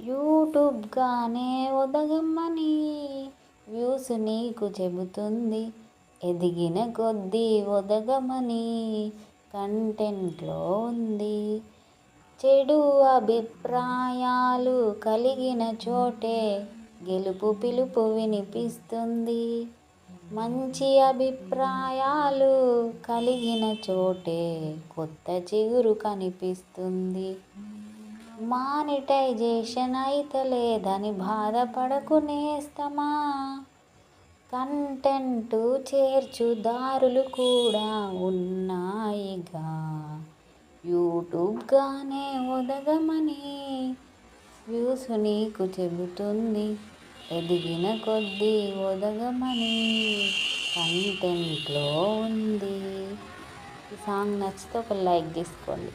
యూట్యూబ్గానే ఒదగమ్మని views నీకు చెబుతుంది. ఎదిగిన కొద్దీ ఒదగమని కంటెంట్లో ఉంది. చెడు అభిప్రాయాలు కలిగిన చోటే గెలుపు పిలుపు వినిపిస్తుంది. మంచి అభిప్రాయాలు కలిగిన చోటే కొత్త చిగురు కనిపిస్తుంది. మానిటైజేషన్ అయితలేదని బాధపడకు నేస్తమా, కంటెంట్ చేర్చు దారులు కూడా ఉన్నాయిగా. యూట్యూబ్గానే ఒదగమని వ్యూస్ నీకు చెబుతుంది. ఎదిగిన కొద్దీ ఒదగమని కంటెంట్లో ఉంది. ఈ సాంగ్ నచ్చితే ఒక లైక్ తీసుకోండి.